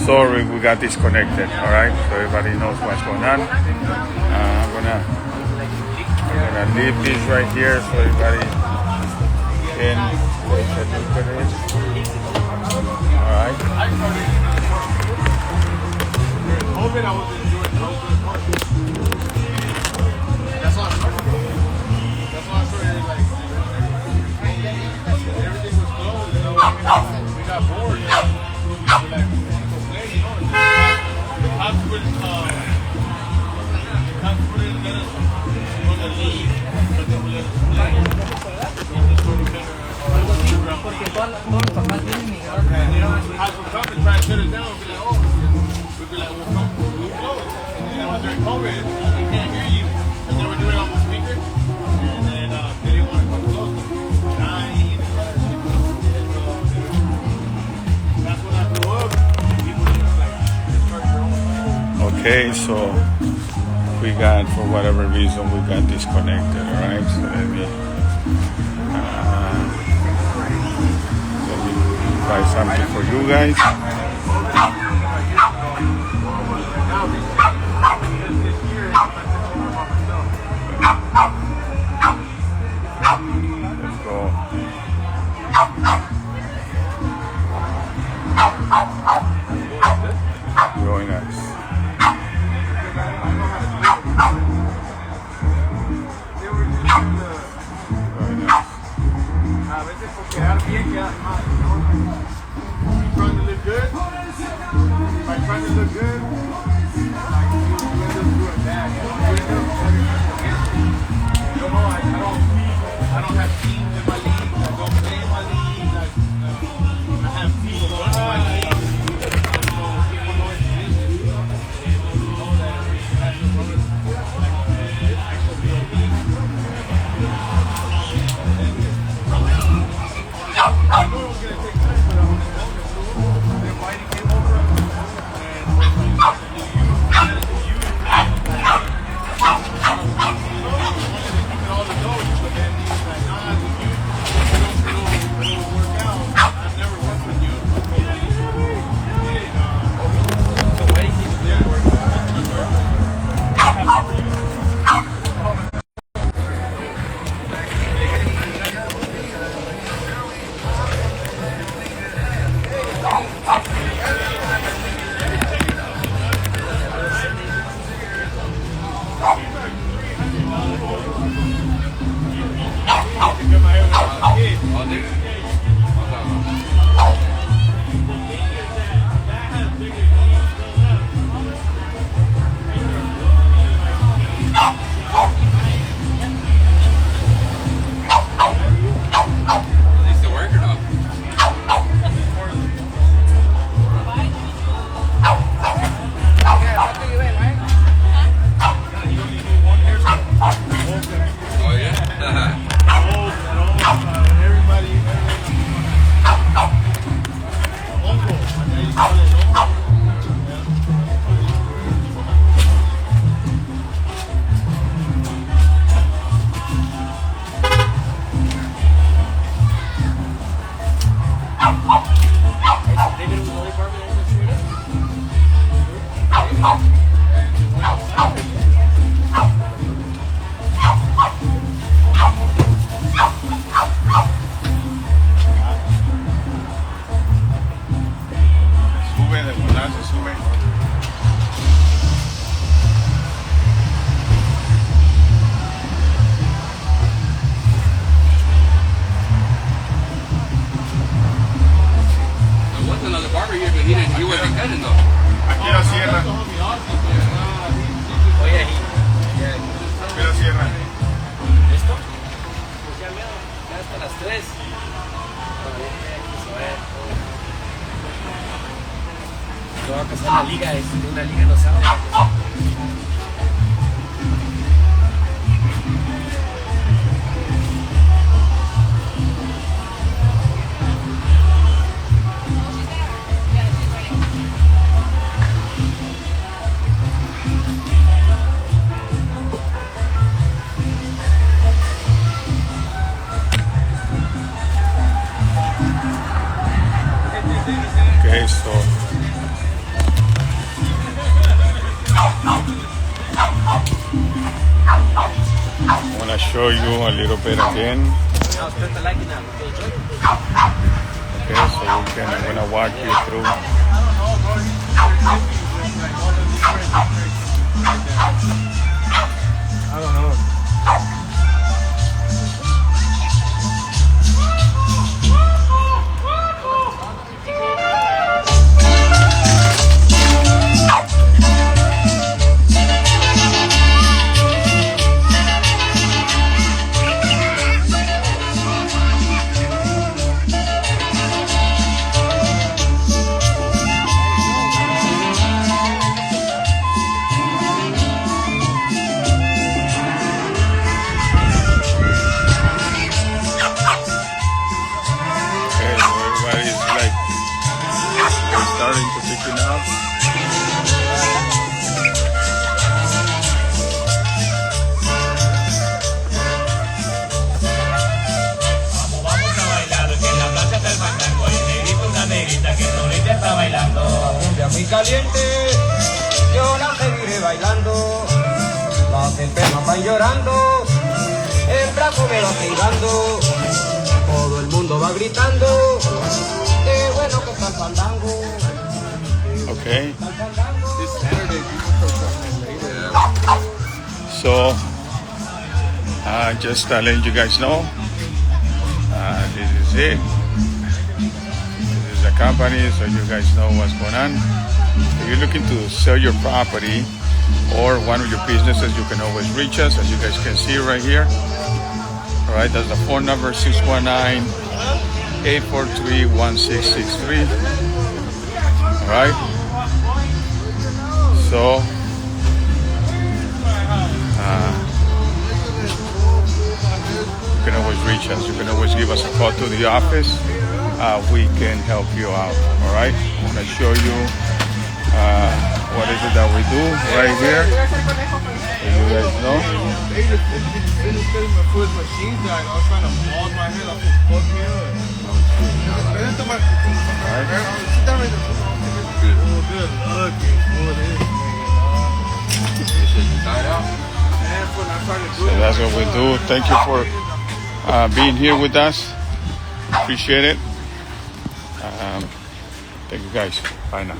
sorry we got disconnected. All right, so everybody knows what's going on. I'm gonna leave this right here so everybody can take a look at it. All right. That's why I started like everything was closed, you know. We got bored. We're like, go play, you know. The cops wouldn't let us go to leave, but they would let us play. Porque todos los papás vienen y And you know, the cops would come and try to shut us down. We'd be like, oh, we'd be like, we'll come, we'll close. And then it was during COVID, we can't hear you. And they were doing it on the speaker. And then they didn't want to come close. Dying. That's when I grew up. People just like, start their own. Okay, so we got, for whatever reason, we got disconnected. All right, so let me try something for you guys. Let's go. Very nice. Trying to look good. By trying to look good, like you end up doing bad. You end up having against me. You know, I don't have teams in my league. I don't play in my league. I have people on my league. So people know it's business. People know that it has to run like actually a league. I knew it was going to take time, but I was then Whitey came over and was like, all the doors, but then he was like, nah, it'll work out. I've never worked with you. I want to show you a little bit again. Okay, so I'm gonna walk you through. I don't know. Okay, so everybody's like they're starting to pick it up. Vamos a bailar que en la plaza está el fandango, el negrito una negrita que solita está bailando. La cumbia muy caliente, yo la seguiré bailando. Las enfermas van llorando, el brazo me va pegando. Todo el mundo va gritando, qué bueno que está el fandango. Okay, Está el fandango. This Saturday, people start coming later. so just letting you guys know, this is it. This is the company, so you guys know what's going on. If you're looking to sell your property or one of your businesses, you can always reach us, as you guys can see right here. All right, that's the phone number, 619-843-1663. All right. So, you can always reach us. You can always give us a call to the office. We can help you out. All right. I'm gonna show you what is it that we do right here. So you guys know. They just finished before his machine died. I was trying to bald my head off his fuck me up. Sit down right there. Oh, good looking. Oh, it is. Died out. And when I started So doing that's what we do. Thank you for being here with us. Appreciate it. Thank you guys. Bye now.